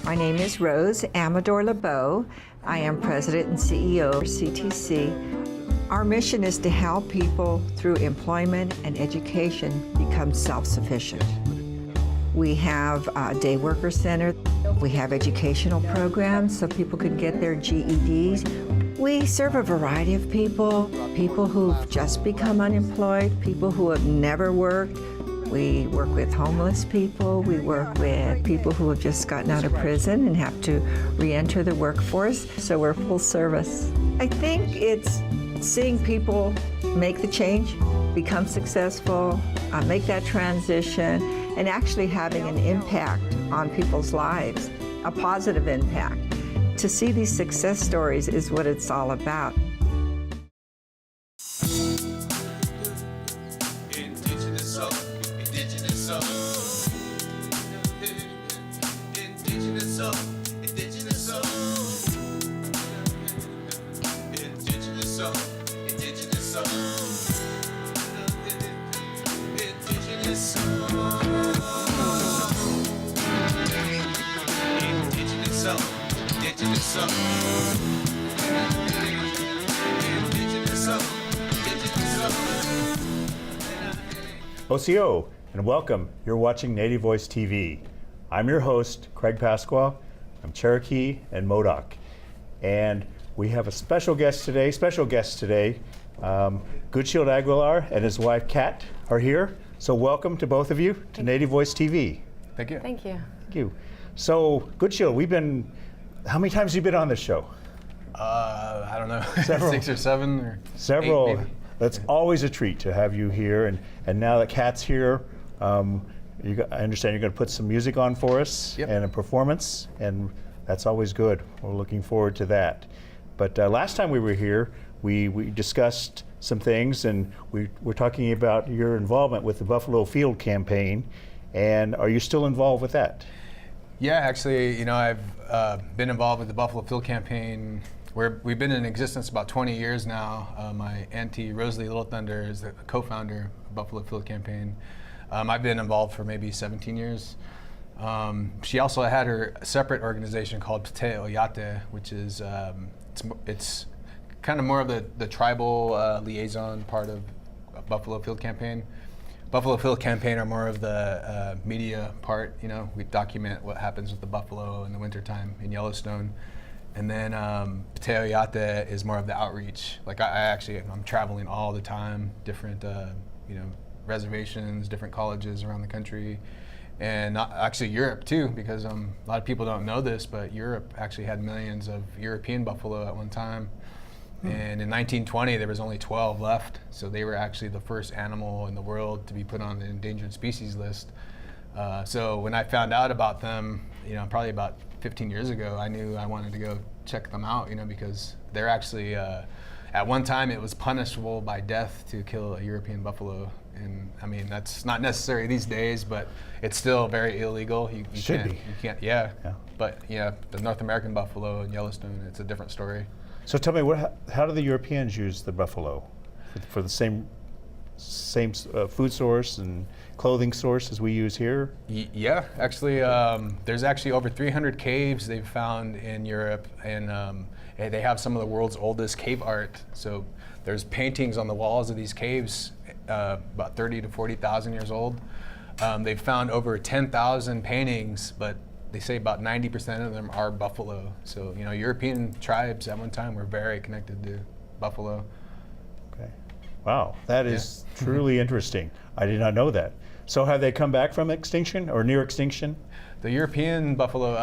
My name is Rose Amador LeBeau. I am President and CEO of CTC. Our mission is to help people through employment and education become self-sufficient. We have a day worker center. We have educational programs so people can get their GEDs. We serve a variety of people, people who've just become unemployed, people who have never worked. We work with homeless people. We work with people who have just gotten out of prison and have to re-enter the workforce. So we're full service. I think it's seeing people make the change, become successful, make that transition, and actually having an impact on people's lives, a positive impact. To see these success stories is what it's all about. OCO, and welcome. You're watching Native Voice TV. I'm your host, Craig Pasqua. I'm Cherokee and Modoc. And we have a special guest today. Goodshield Aguilar and his wife, Kat, are here. So welcome to both of you to Native Voice TV. Thank you. Thank you. Thank you. So, Goodshield, how many times have you been on this show? I don't know, Several. 6 or 7 or Several. 8 maybe. That's always a treat to have you here. And now that Kat's here, I understand you're going to put some music on for us. Yep. And a performance, and that's always good. We're looking forward to that. But last time we were here, we discussed some things, and we're talking about your involvement with the Buffalo Field campaign. And are you still involved with that? Yeah, actually, I've been involved with the Buffalo Field campaign. We've been in existence about 20 years now. My auntie, Rosalie Little Thunder, is the co-founder of Buffalo Field campaign. I've been involved for maybe 17 years. She also had her separate organization called Pte Oyate, which is, it's kind of more of the tribal liaison part of Buffalo Field campaign. Buffalo Field campaign are more of the media part. We document what happens with the buffalo in the wintertime in Yellowstone. And then Pte Oyate is more of the outreach. Like I'm traveling all the time, different reservations, different colleges around the country, and actually Europe too, because a lot of people don't know this, but Europe actually had millions of European buffalo at one time. And in 1920, there was only 12 left. So they were actually the first animal in the world to be put on the endangered species list. So when I found out about them, probably about 15 years ago, I knew I wanted to go check them out, because they're actually, at one time it was punishable by death to kill a European buffalo. And I mean, that's not necessary these days, but it's still very illegal. You can't, yeah. But the North American buffalo in Yellowstone, it's a different story. So tell me, how do the Europeans use the buffalo for the same food source and clothing source as we use here? Yeah, actually, there's actually over 300 caves they've found in Europe, and they have some of the world's oldest cave art. So there's paintings on the walls of these caves about 30 to 40,000 years old. They've found over 10,000 paintings, but they say about 90% of them are buffalo. So, European tribes at one time were very connected to buffalo. Okay. Wow, that is truly interesting. I did not know that. So have they come back from extinction or near extinction? The European buffalo,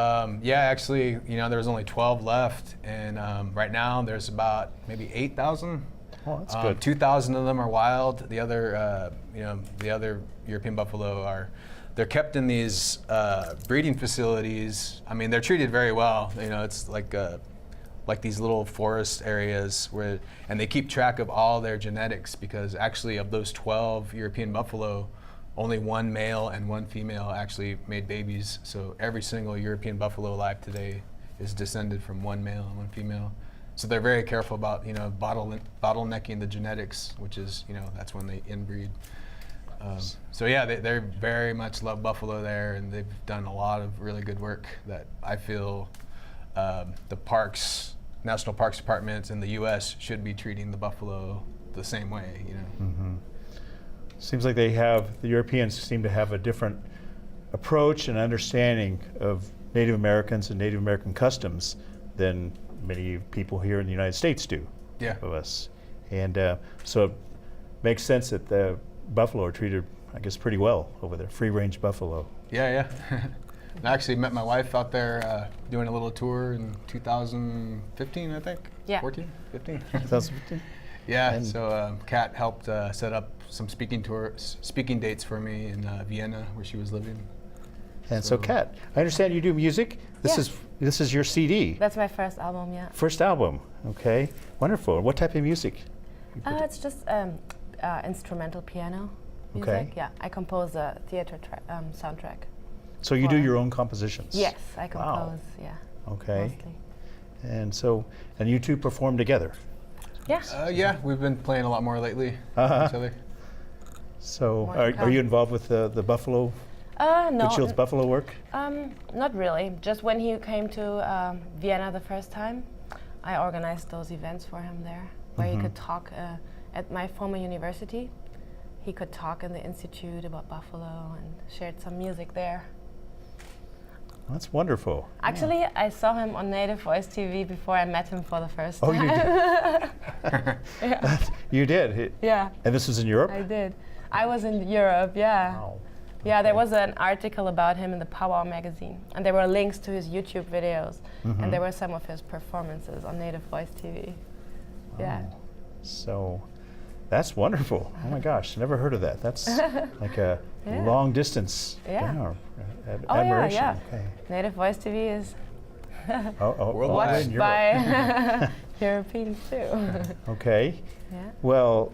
actually, there was only 12 left, and right now there's about maybe 8,000. Oh, that's good. 2,000 of them are wild. The other, the other European buffalo they're kept in these breeding facilities. I mean, they're treated very well. It's like these little forest areas and they keep track of all their genetics, because actually of those 12 European buffalo, only one male and one female actually made babies. So every single European buffalo alive today is descended from one male and one female. So they're very careful about bottlenecking the genetics, which is that's when they inbreed. So yeah, they very much love buffalo there, and they've done a lot of really good work that I feel the national parks departments in the U.S. should be treating the buffalo the same way. You know. Mm-hmm. Seems like the Europeans seem to have a different approach and understanding of Native Americans and Native American customs than many people here in the United States do. Yeah. Of us, and so it makes sense that the buffalo are treated, I guess, pretty well over there. Free-range buffalo. Yeah. I actually met my wife out there doing a little tour in 2015, I think. Yeah. 14, 15. 2015. Yeah. And so Kat helped set up some speaking dates for me in Vienna, where she was living. And so, Kat, I understand you do music. This is your CD. That's my first album, yeah. First album. Okay. Wonderful. What type of music? It's just instrumental piano music. Okay. Yeah, I compose a theater soundtrack. So you do for- your own compositions? Yes, I compose. Wow. Yeah. Okay. Mostly. And you two perform together. Yeah. Yeah, we've been playing a lot more lately Uh-huh. with each other. So More to are come. you involved with the Buffalo, No. Good Shield's Buffalo work? Not really. Just when he came to Vienna the first time, I organized those events for him there, where he could talk at my former university. He could talk in the institute about buffalo and shared some music there. That's wonderful. Actually, I saw him on Native Voice TV before I met him for the first Oh, time. you did? Yeah. You did? Yeah, And this was in Europe? I did. I was in Europe, yeah. Wow. Yeah, there was an article about him in the Powwow magazine, and there were links to his YouTube videos, and there were some of his performances on Native Voice TV. Yeah. So that's wonderful. Oh my gosh, never heard of that. That's like a Yeah. long distance. Yeah. Oh admiration. yeah. Okay. Native Voice TV is Worldwide. watched in Europe. by Europeans too. Okay. Yeah. Well,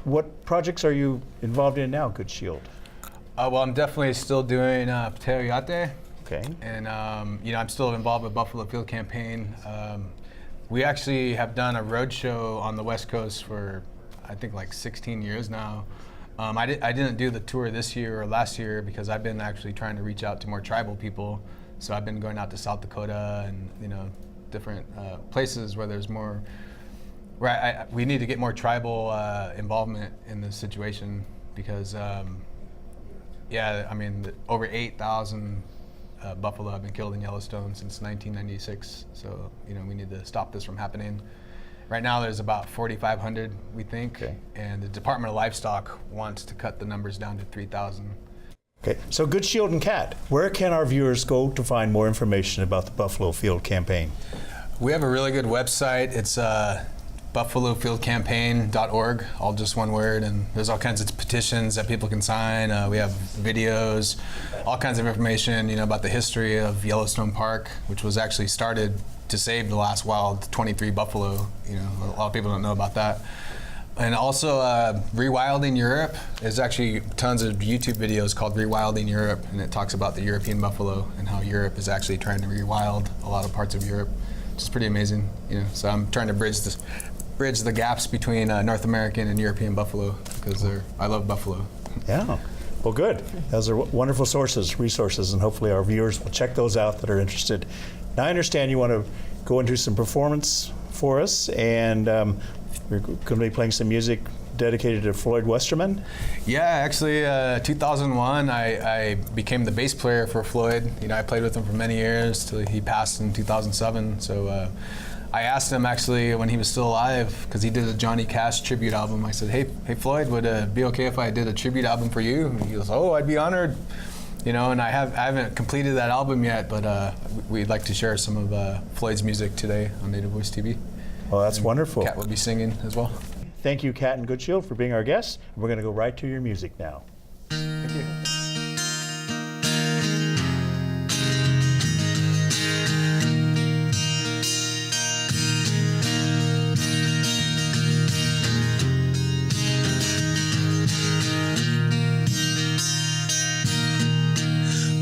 what projects are you involved in now, Good Shield? Well, I'm definitely still doing Pateo Yate, Okay. and I'm still involved with Buffalo Field Campaign. We actually have done a road show on the West Coast for, I think, like 16 years now. I didn't do the tour this year or last year because I've been actually trying to reach out to more tribal people. So I've been going out to South Dakota and different places where there's more. We need to get more tribal involvement in this situation because, over 8,000 buffalo have been killed in Yellowstone since 1996. So we need to stop this from happening. Right now, there's about 4,500, we think, Okay. and the Department of Livestock wants to cut the numbers down to 3,000. Okay. So Good Shield and Kat, where can our viewers go to find more information about the Buffalo Field Campaign? We have a really good website. It's buffalofieldcampaign.org, all just one word, and there's all kinds of petitions that people can sign. We have videos, all kinds of information, about the history of Yellowstone Park, which was actually started to save the last wild 23 buffalo. A lot of people don't know about that. And also, Rewilding Europe. There's actually tons of YouTube videos called Rewilding Europe, and it talks about the European buffalo and how Europe is actually trying to rewild a lot of parts of Europe, which is pretty amazing. So I'm trying to bridge the gaps between North American and European buffalo because I love buffalo. Yeah. Well, good. Those are wonderful resources, and hopefully our viewers will check those out that are interested. Now, I understand you want to go into some performance for us, and we're going to be playing some music dedicated to Floyd Westerman. Yeah, actually, 2001, I became the bass player for Floyd. I played with him for many years till he passed in 2007. So I asked him actually when he was still alive, because he did a Johnny Cash tribute album. I said, hey Floyd, would it be okay if I did a tribute album for you? And he goes, oh, I'd be honored. And I haven't completed that album yet, but we'd like to share some of Floyd's music today on Native Voice TV. Well, that's wonderful. Kat will be singing as well. Thank you, Kat and Good Shield, for being our guests. We're going to go right to your music now. Thank you.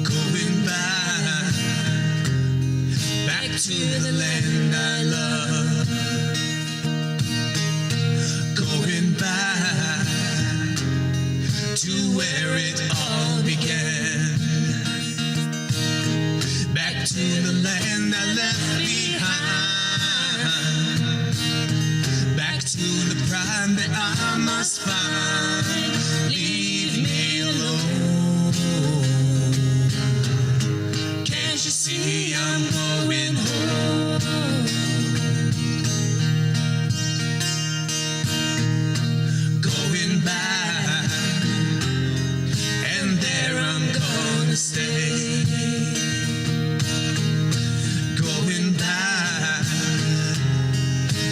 Going back to the land I love. Going back to to the land I left behind, back to the pride that I must find. Leave me alone. Can't you see I'm going home? Going back, and there I'm gonna stay. Going back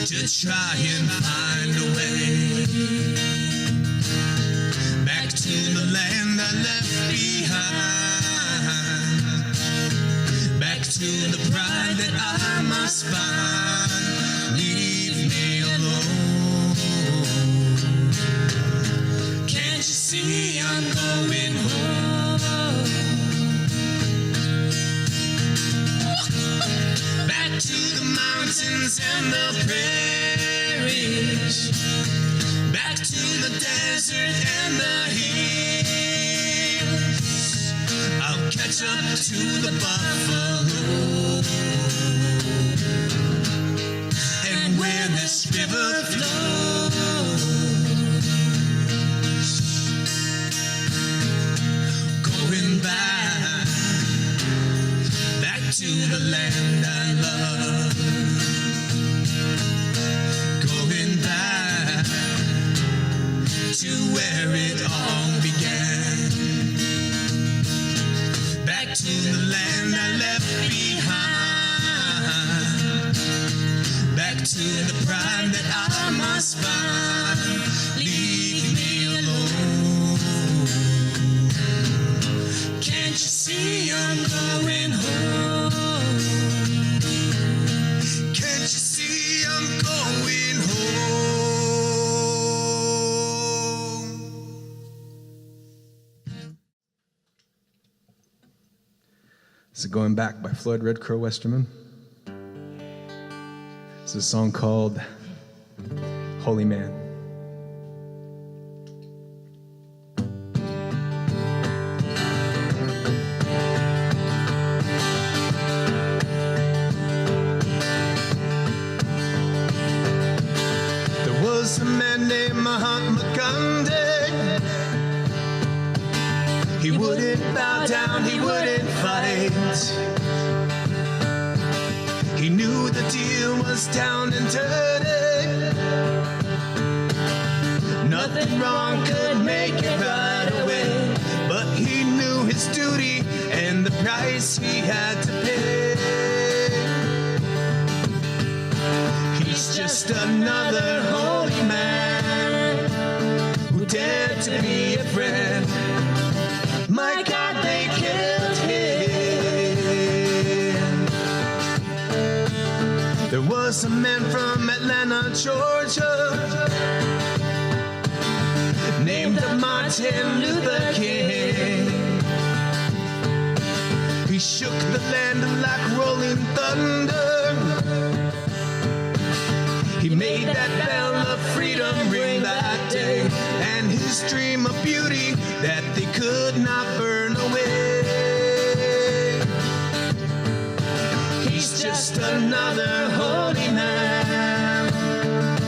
to try and find a way back to the land I left behind, back to the pride that I must find. Leave me alone. Can't you see I'm going home? Back to the mountains and the prairies, back to the desert and the hills. I'll catch up to the buffalo, and where this river flows, going back, back to the land I love. Going back to where it all began, back to the land I left behind, back to the pride that I must find. Leave me alone. Can't you see I'm going home? Can't you see I'm going home? This is Going Back by Floyd Red Crow Westerman. It's a song called Holy Man. There was a man named Mahatma Gandhi. He wouldn't bow down, he wouldn't fight. He knew the deal was down and dirty. Nothing wrong could make it right away. But he knew his duty and the price he had to pay. He's just another holy man who dared to be a friend. My God, they killed him. There was a man from Atlanta, Georgia, named Martin Luther King. He shook the land like rolling thunder. He made that bell of freedom ring that day, and his dream of beauty that they could not burn away. He's just another holy man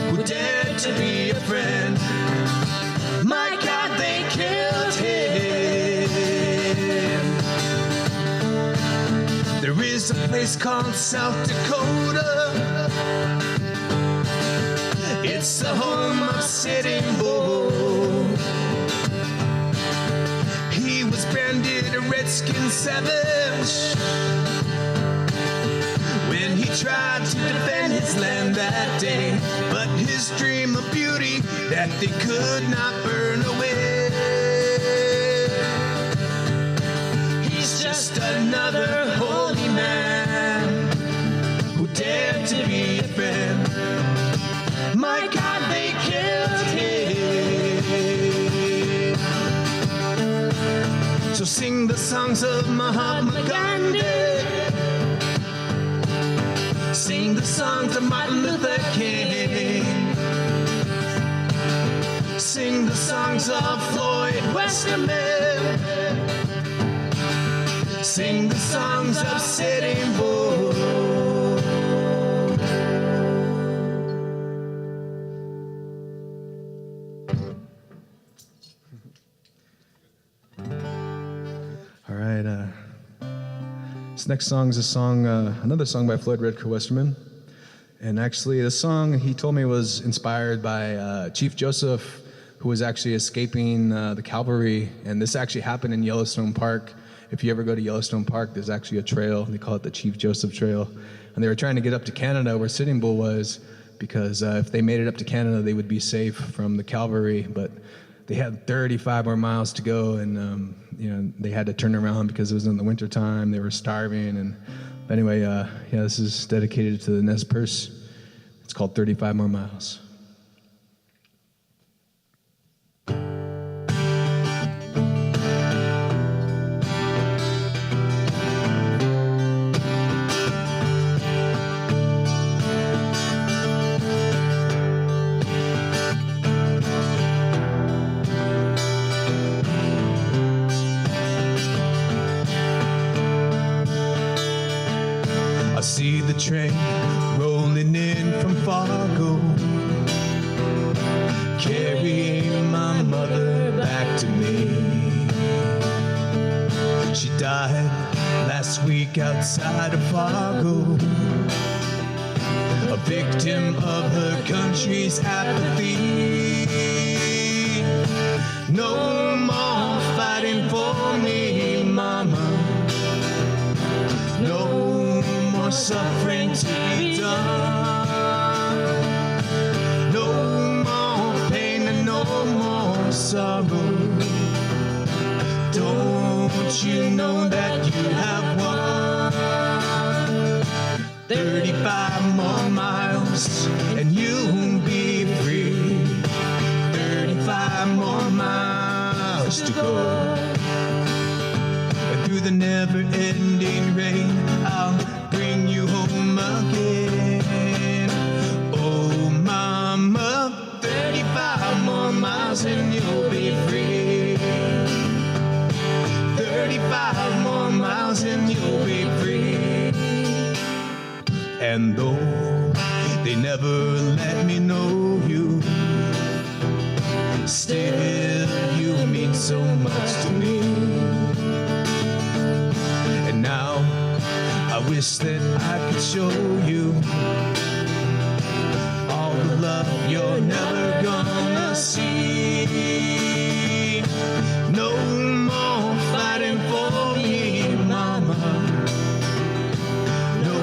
who dared to be a friend. My God, they killed him. There is a place called South Dakota. It's the home of Sitting Bull. He was branded a redskin savage when he tried to defend his land that day. But his dream of beauty that they could not burn away. He's just another holy man who dared to be a friend. My God, they killed him. So sing the songs of Mahatma Gandhi. Sing the songs of Martin Luther King. Sing the songs of Floyd Westerman. sing the songs of Sitting Bull. All right. This next song is another song by Floyd Redker Westerman. And actually, this song, he told me, was inspired by Chief Joseph, who was actually escaping the cavalry. And this actually happened in Yellowstone Park. If you ever go to Yellowstone Park, there's actually a trail. They call it the Chief Joseph Trail. And they were trying to get up to Canada, where Sitting Bull was, because if they made it up to Canada, they would be safe from the cavalry. But they had 35 more miles to go, and they had to turn around because it was in the wintertime. They were starving. And anyway, this is dedicated to the Nez Perce. It's called 35 More Miles. See the train rolling in from Fargo, carrying my mother back to me. She died last week outside of Fargo, a victim of her country's apathy. No more fighting for me, mama. No more suffering to be done. No more pain and no more sorrow. Don't you know that you have won? 35 more miles and you'll be free. 35 more miles to go. And through the never-ending rain, I'll bring you home again. Oh, mama, 35 more miles and you'll be free. 35 more miles and you'll be free. And though they never let me know you, still you mean so much to me. And now I wish that I could show you all the love you're never gonna see. No more fighting for me, mama. No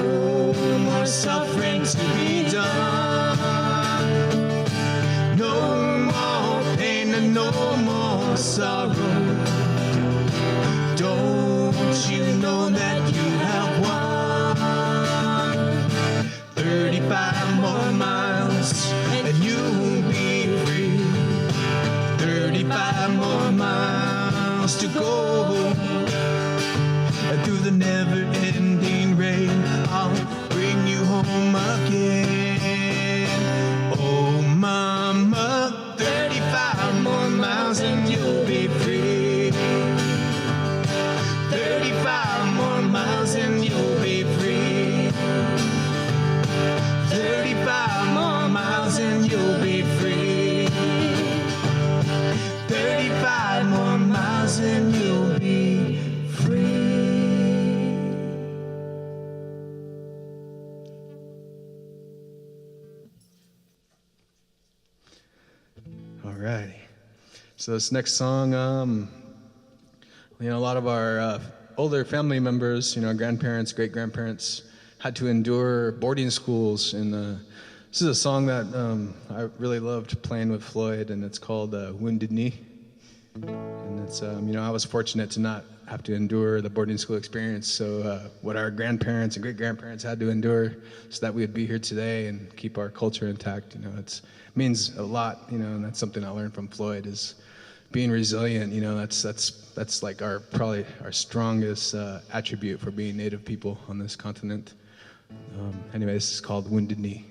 more suffering to be done. No more pain and no more sorrow. Don't you know that you have won? 35 more miles and you'll be free. 35 more miles to go. And through the never-ending rain, I'll bring you home again. Oh, mama, 35 more miles and you'll be free. 35 more miles and you'll be free. 35 more miles and you'll be free. 35 more miles and you'll be free. All righty. So this next song, a lot of our older family members, grandparents, great-grandparents, had to endure boarding schools. And this is a song that I really loved playing with Floyd, and it's called Wounded Knee. And it's, I was fortunate to not have to endure the boarding school experience. So what our grandparents and great-grandparents had to endure so that we would be here today and keep our culture intact, it means a lot, and that's something I learned from Floyd is being resilient. That's like probably our strongest attribute for being Native people on this continent. Anyway, this is called Wounded Knee.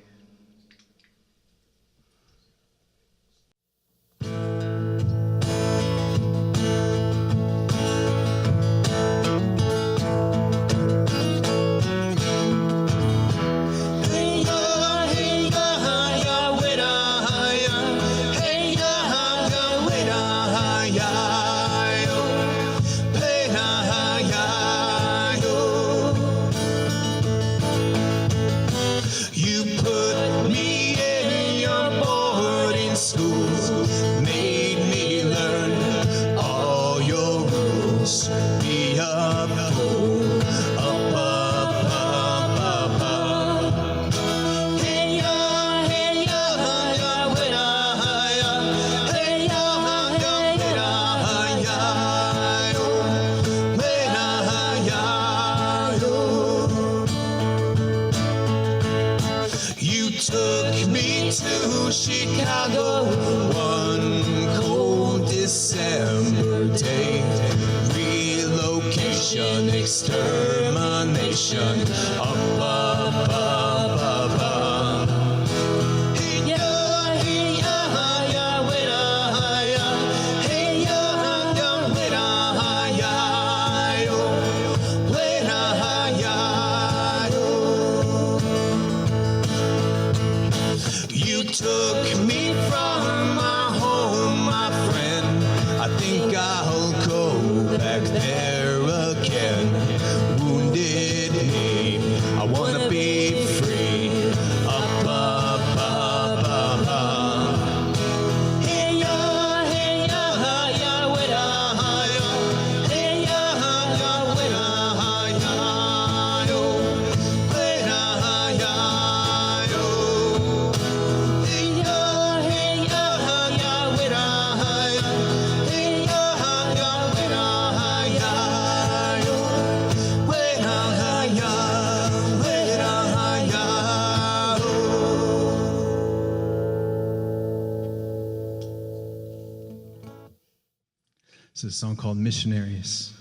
to Chicago one cold December day. Relocation, extermination, up, up, up, up, up. Hey ya, ya, wait ya. Hey ya, wait ya, yo. Wait ya, yo. You took me from my home, my friend. I think I'll go back there again. Wounded knee, I wanna be free. Up, up, up, up, up. Hey ya, ya, wait ya. Hey ya, wait ya, yo. Wait ya, yo. Hey ya, wait ya. Hey ya, wait ya, yo. Wait ya, This is a song called Missionaries.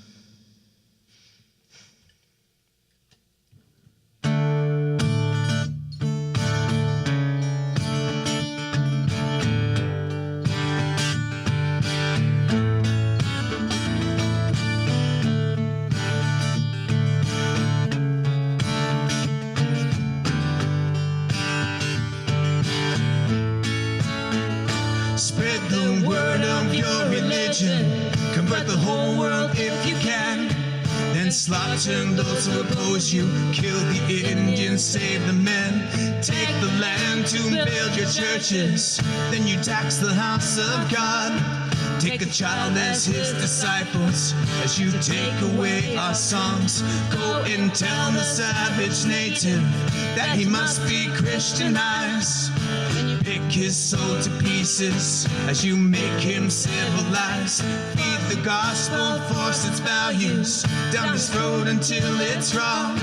Spread the word of your religion. Convert the whole world if you can. Then slaughter those who oppose you. Kill the Indians, save the men. Take the land to build your churches. Then you tax the house of God. Take a child as his disciples. As you take away our songs, go and tell the savage native that he must be Christianized. Pick his soul to pieces as you make him civilized. Feed the gospel, force its values down his throat until it's raw.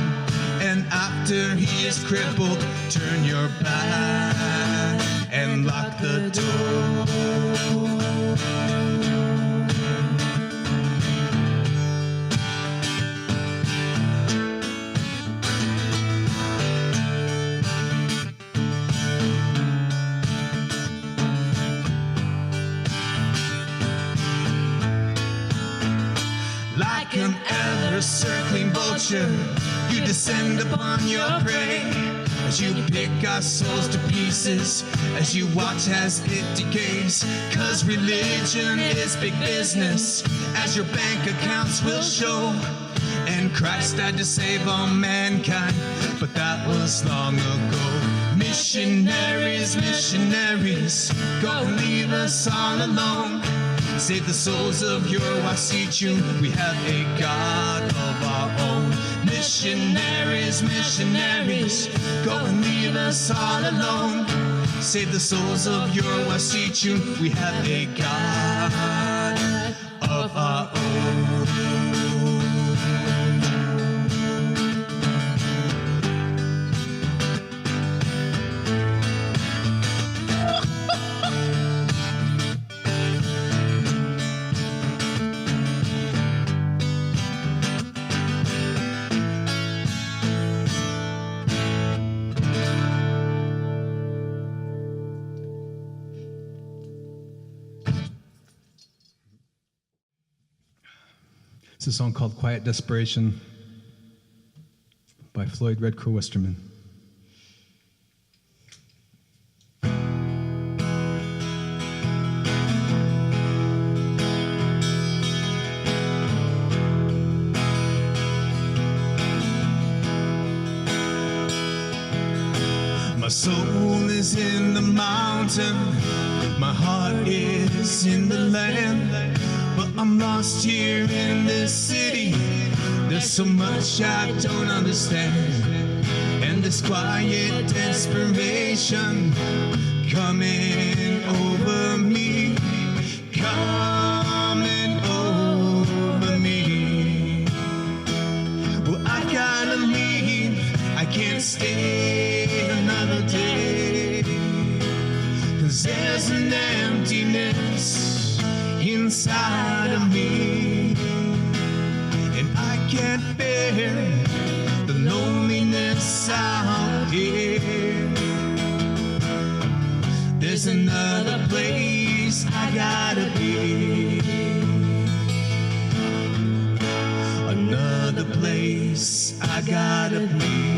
And after he is crippled, turn your back and lock the door. Like an ever-circling vulture, you descend upon your prey. As you pick our souls to pieces, as you watch as it decays. 'Cause religion is big business, as your bank accounts will show. And Christ died to save all mankind, but that was long ago. Missionaries, missionaries, go and leave us all alone. Save the souls of your Wasichun, we have a God of our own. Missionaries, missionaries, go and leave us all alone. Save the souls of your Wasichun, we have a God of our own. It's a song called Quiet Desperation by Floyd Red Crow Westerman. My soul is in the mountain, my heart is in the land, but I'm lost here in this city. There's so much I don't understand, and this quiet desperation coming over me, coming over me. Well, I gotta leave, I can't stay another day. there's an emptiness inside of me, and I can't bear the loneliness out here. There's another place I gotta be, another place I gotta be.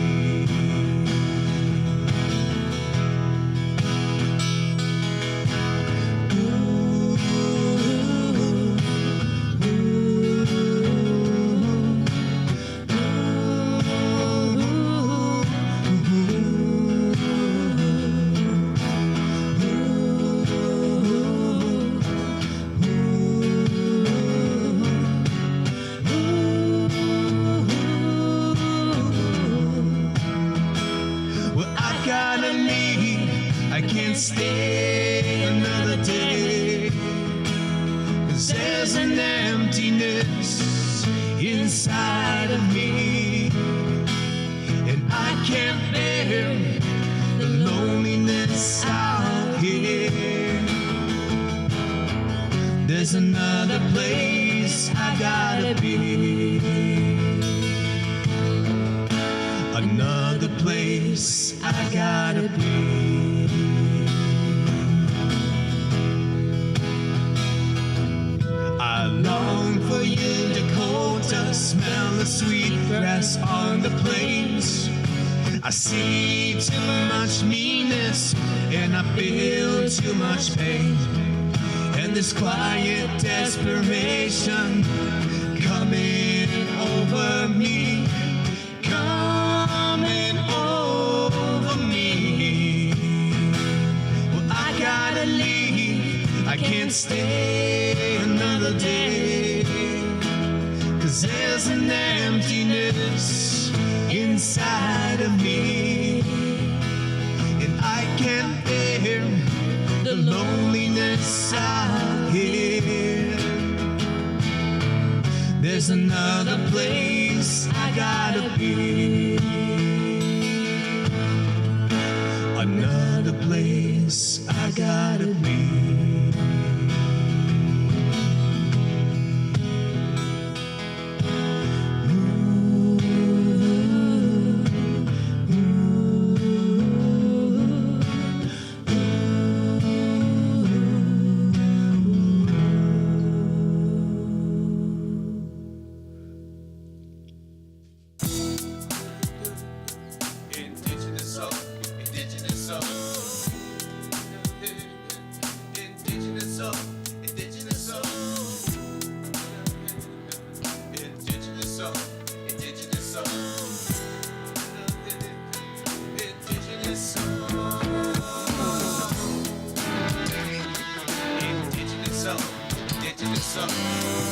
I can't stay another day, 'cause there's an emptiness inside of me, and I can't bear the loneliness out here. There's another place I gotta be, another place I gotta be. I long for you, Dakota, smell the sweet grass on the plains. I see too much meanness and I feel too much pain, and this quiet desperation coming over me, coming over me. Well, I gotta leave, I can't stay another day, 'cause there's an emptiness inside of me, and I can't bear the loneliness out here. There's another place I gotta be, another place I gotta be. Indigenous soul.